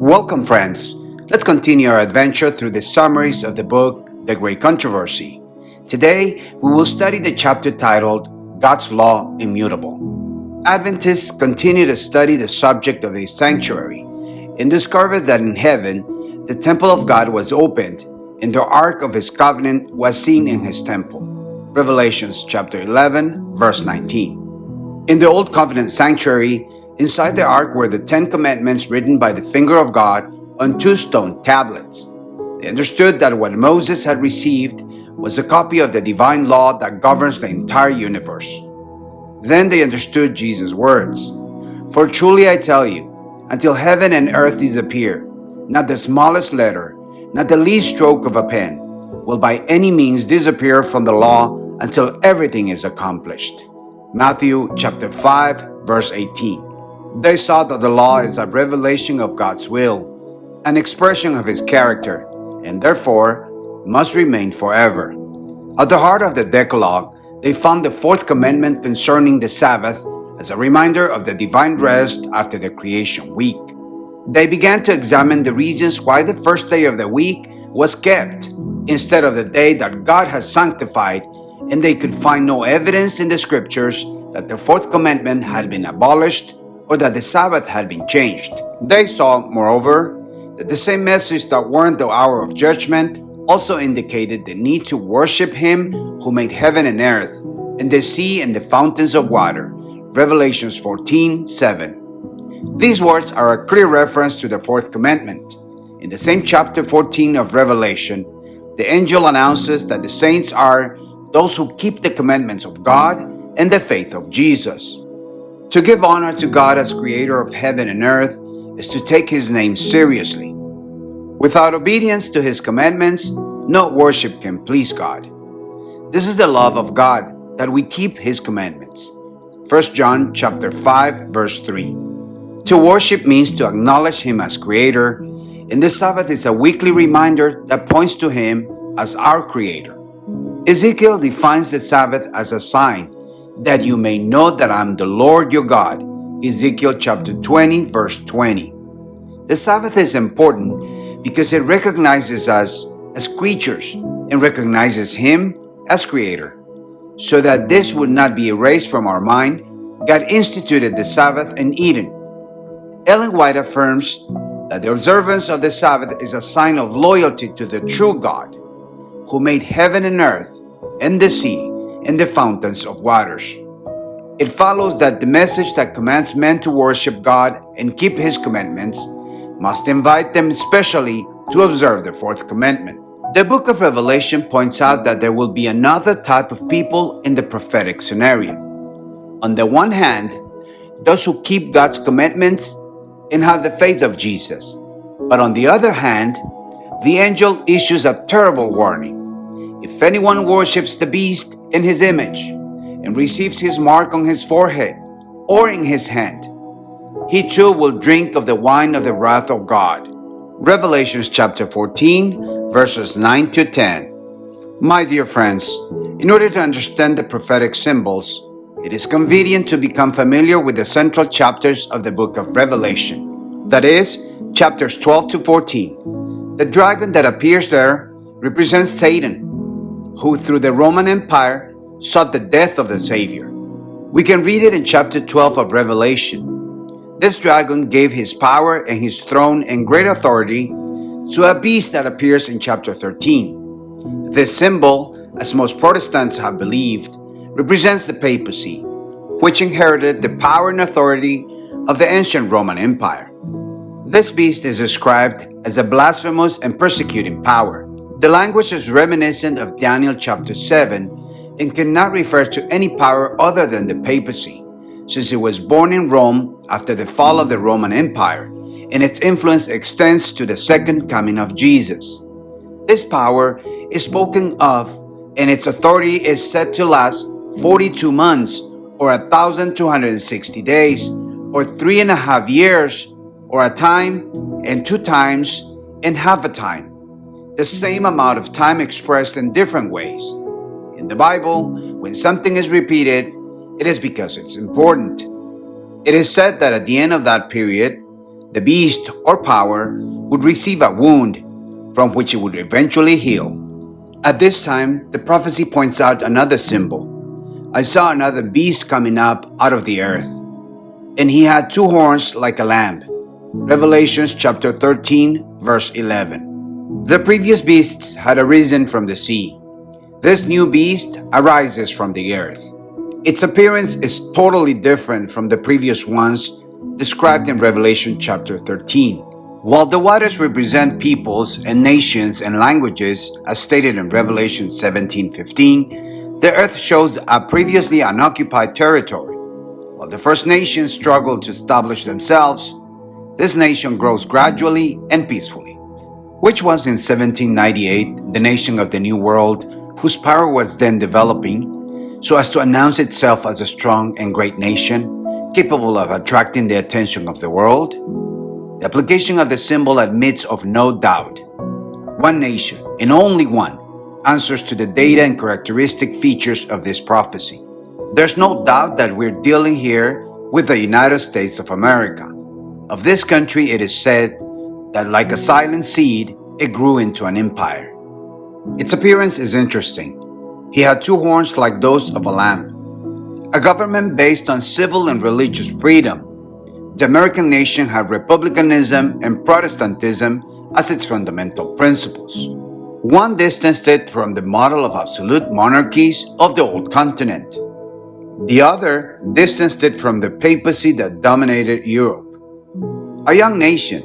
Welcome, friends. Let's continue our adventure through the summaries of the book, The Great Controversy. Today, we will study the chapter titled, God's Law Immutable. Adventists continue to study the subject of His sanctuary and discover that in heaven, the temple of God was opened and the Ark of His covenant was seen in His temple. Revelations chapter 11, verse 19. In the Old Covenant sanctuary, inside the ark were the 10 commandments written by the finger of God on 2 stone tablets. They understood that what Moses had received was a copy of the divine law that governs the entire universe. Then they understood Jesus' words, "For truly I tell you, until heaven and earth disappear, not the smallest letter, not the least stroke of a pen, will by any means disappear from the law until everything is accomplished." Matthew chapter 5, verse 18. They saw that the law is a revelation of God's will, an expression of His character, and therefore must remain forever. At the heart of the Decalogue, they found the 4th commandment concerning the Sabbath as a reminder of the divine rest after the creation week. They began to examine the reasons why the first day of the week was kept instead of the day that God has sanctified, and they could find no evidence in the scriptures that the 4th commandment had been abolished or that the Sabbath had been changed. They saw, moreover, that the same message that warned the hour of judgment also indicated the need to worship Him who made heaven and earth, and the sea and the fountains of water. Revelations 14:7. These words are a clear reference to the 4th commandment. In the same chapter 14 of Revelation, the angel announces that the saints are those who keep the commandments of God and the faith of Jesus. To give honor to God as creator of heaven and earth is to take His name seriously. Without obedience to His commandments, no worship can please God. This is the love of God, that we keep His commandments. 1 John chapter 5, verse 3. To worship means to acknowledge Him as creator, and the Sabbath is a weekly reminder that points to Him as our creator. Ezekiel defines the Sabbath as a sign that you may know that I am the Lord your God. Ezekiel chapter 20, verse 20. The Sabbath is important because it recognizes us as creatures and recognizes Him as Creator. So that this would not be erased from our mind, God instituted the Sabbath in Eden. Ellen White affirms that the observance of the Sabbath is a sign of loyalty to the true God, who made heaven and earth and the sea and the fountains of waters. It follows that the message that commands men to worship God and keep His commandments must invite them especially to observe the 4th commandment. The book of Revelation points out that there will be another type of people in the prophetic scenario. On the one hand, those who keep God's commandments and have the faith of Jesus. But on the other hand, the angel issues a terrible warning. If anyone worships the beast in his image and receives his mark on his forehead or in his hand, he too will drink of the wine of the wrath of God. Revelations chapter 14, verses 9 to 10. My dear friends, in order to understand the prophetic symbols, it is convenient to become familiar with the central chapters of the book of Revelation. That is, chapters 12 to 14. The dragon that appears there represents Satan, who through the Roman Empire sought the death of the Savior. We can read it in chapter 12 of Revelation. This dragon gave his power and his throne and great authority to a beast that appears in chapter 13. This symbol, as most Protestants have believed, represents the papacy, which inherited the power and authority of the ancient Roman Empire. This beast is described as a blasphemous and persecuting power. The language is reminiscent of Daniel chapter 7 and cannot refer to any power other than the papacy, since it was born in Rome after the fall of the Roman Empire, and its influence extends to the second coming of Jesus. This power is spoken of, and its authority is said to last 42 months, or 1,260 days, or 3.5 years, or a time, and 2 times, and half a time. The same amount of time expressed in different ways. In the Bible, when something is repeated, it is because it's important. It is said that at the end of that period, The beast or power would receive a wound from which it would eventually heal. At this time, the prophecy points out another symbol. I saw another beast coming up out of the earth, and he had two horns like a lamb. Revelation chapter 13, verse 11. The previous beasts had arisen from the sea. This new beast arises from the earth. Its appearance is totally different from the previous ones described in Revelation chapter 13. While the waters represent peoples and nations and languages, as stated in Revelation 17:15, the earth shows a previously unoccupied territory. While the first nations struggled to establish themselves, this nation grows gradually and peacefully. Which was in 1798 the nation of the New World, whose power was then developing, so as to announce itself as a strong and great nation, capable of attracting the attention of the world? The application of the symbol admits of no doubt. One nation, and only one, answers to the data and characteristic features of this prophecy. There's no doubt that we're dealing here with the United States of America. Of this country, it is said that like a silent seed, it grew into an empire. Its appearance is interesting. He had two horns like those of a lamb. A government based on civil and religious freedom. The American nation had republicanism and Protestantism as its fundamental principles. One distanced it from the model of absolute monarchies of the old continent. The other distanced it from the papacy that dominated Europe. A young nation,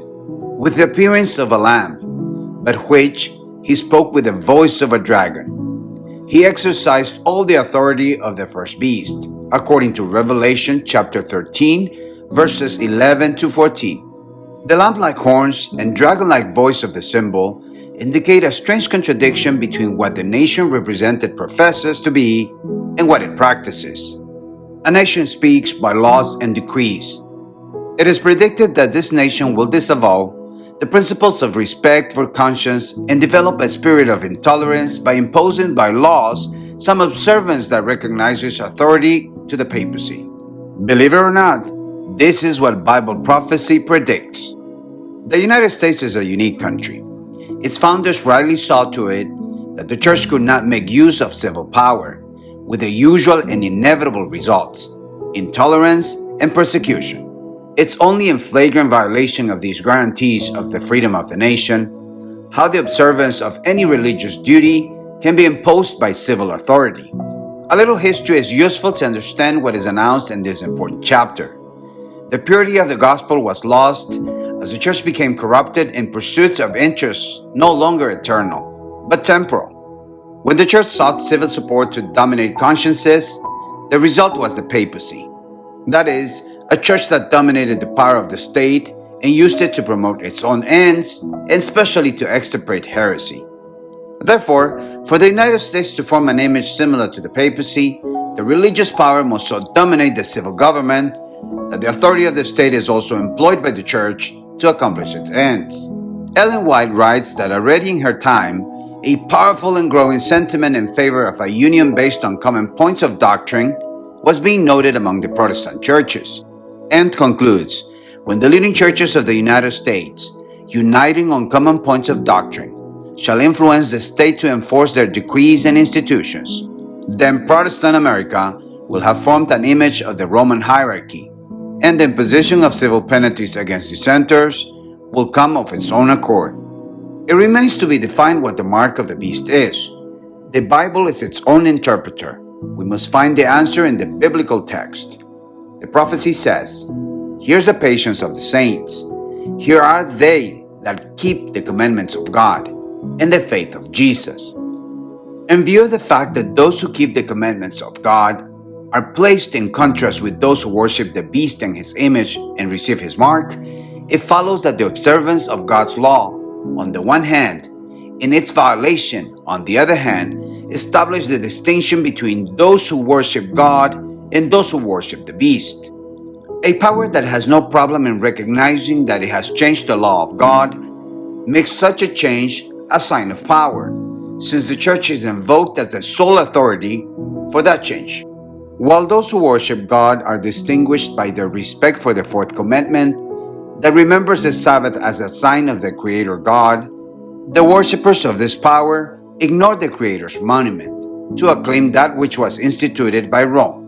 with the appearance of a lamb, but which he spoke with the voice of a dragon. He exercised all the authority of the first beast, according to Revelation chapter 13, verses 11 to 14. The lamb-like horns and dragon-like voice of the symbol indicate a strange contradiction between what the nation represented professes to be and what it practices. A nation speaks by laws and decrees. It is predicted that this nation will disavow the principles of respect for conscience and develop a spirit of intolerance by imposing by laws some observance that recognizes authority to the papacy. Believe it or not, this is what Bible prophecy predicts. The United States is a unique country. Its founders rightly saw to it that the church could not make use of civil power, with the usual and inevitable results: intolerance and persecution. It's only in flagrant violation of these guarantees of the freedom of the nation how the observance of any religious duty can be imposed by civil authority. A little history is useful to understand what is announced in this important chapter. The purity of the gospel was lost as the church became corrupted in pursuits of interests no longer eternal, but temporal. When the church sought civil support to dominate consciences, the result was the papacy. That is, a church that dominated the power of the state and used it to promote its own ends, and especially to extirpate heresy. Therefore, for the United States to form an image similar to the papacy, the religious power must so dominate the civil government that the authority of the state is also employed by the church to accomplish its ends. Ellen White writes that already in her time, a powerful and growing sentiment in favor of a union based on common points of doctrine was being noted among the Protestant churches, and concludes, when the leading churches of the United States, uniting on common points of doctrine, shall influence the state to enforce their decrees and institutions, then Protestant America will have formed an image of the Roman hierarchy, and the imposition of civil penalties against dissenters will come of its own accord. It remains to be defined what the mark of the beast is. The Bible is its own interpreter. We must find the answer in the biblical text. The prophecy says, "Here's the patience of the saints. Here are they that keep the commandments of God and the faith of Jesus." In view of the fact that those who keep the commandments of God are placed in contrast with those who worship the beast and his image and receive his mark, it follows that the observance of God's law, on the one hand, and its violation, on the other hand, establish the distinction between those who worship God and those who worship the beast. A power that has no problem in recognizing that it has changed the law of God makes such a change a sign of power, since the church is invoked as the sole authority for that change. While those who worship God are distinguished by their respect for the fourth commandment, that remembers the Sabbath as a sign of the Creator God, the worshippers of this power ignored the Creator's monument to acclaim that which was instituted by Rome.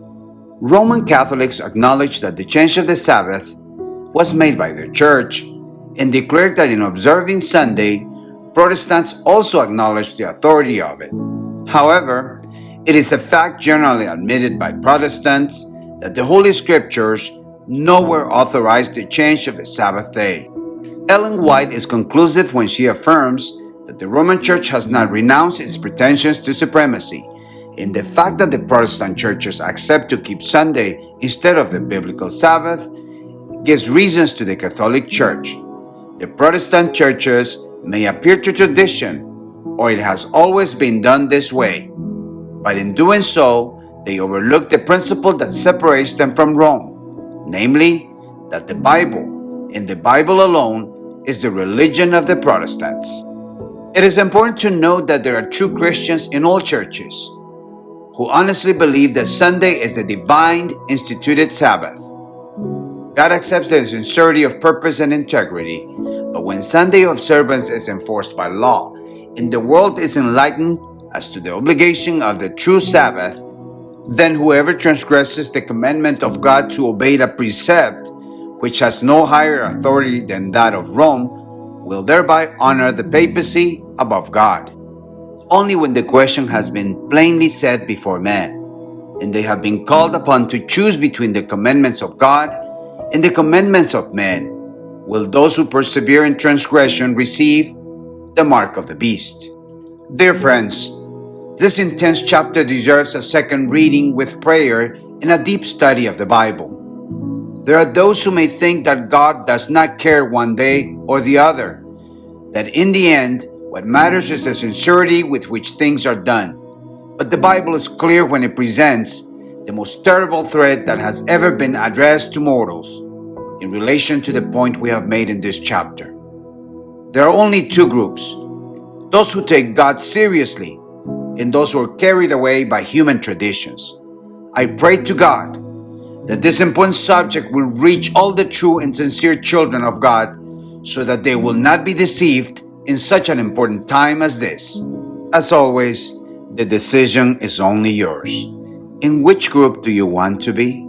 Roman Catholics acknowledged that the change of the Sabbath was made by their church and declared that in observing Sunday, Protestants also acknowledged the authority of it. However, it is a fact generally admitted by Protestants that the Holy Scriptures nowhere authorize the change of the Sabbath day. Ellen White is conclusive when she affirms that the Roman Church has not renounced its pretensions to supremacy, and the fact that the Protestant churches accept to keep Sunday instead of the biblical Sabbath gives reasons to the Catholic Church. The Protestant churches may appear to tradition, or it has always been done this way, but in doing so, they overlook the principle that separates them from Rome, namely, that the Bible, and the Bible alone, is the religion of the Protestants. It is important to note that there are true Christians in all churches who honestly believe that Sunday is the divine instituted Sabbath. God accepts the sincerity of purpose and integrity, but when Sunday observance is enforced by law and the world is enlightened as to the obligation of the true Sabbath, then whoever transgresses the commandment of God to obey a precept which has no higher authority than that of Rome will thereby honor the papacy above God. Only when the question has been plainly set before men, and they have been called upon to choose between the commandments of God and the commandments of men, will those who persevere in transgression receive the mark of the beast. Dear friends, this intense chapter deserves a second reading with prayer and a deep study of the Bible. There are those who may think that God does not care one day or the other, that in the end, what matters is the sincerity with which things are done. But the Bible is clear when it presents the most terrible threat that has ever been addressed to mortals in relation to the point we have made in this chapter. There are only two groups: those who take God seriously and those who are carried away by human traditions. I pray to God that this important subject will reach all the true and sincere children of God so that they will not be deceived in such an important time as this. As always, the decision is only yours. In which group do you want to be?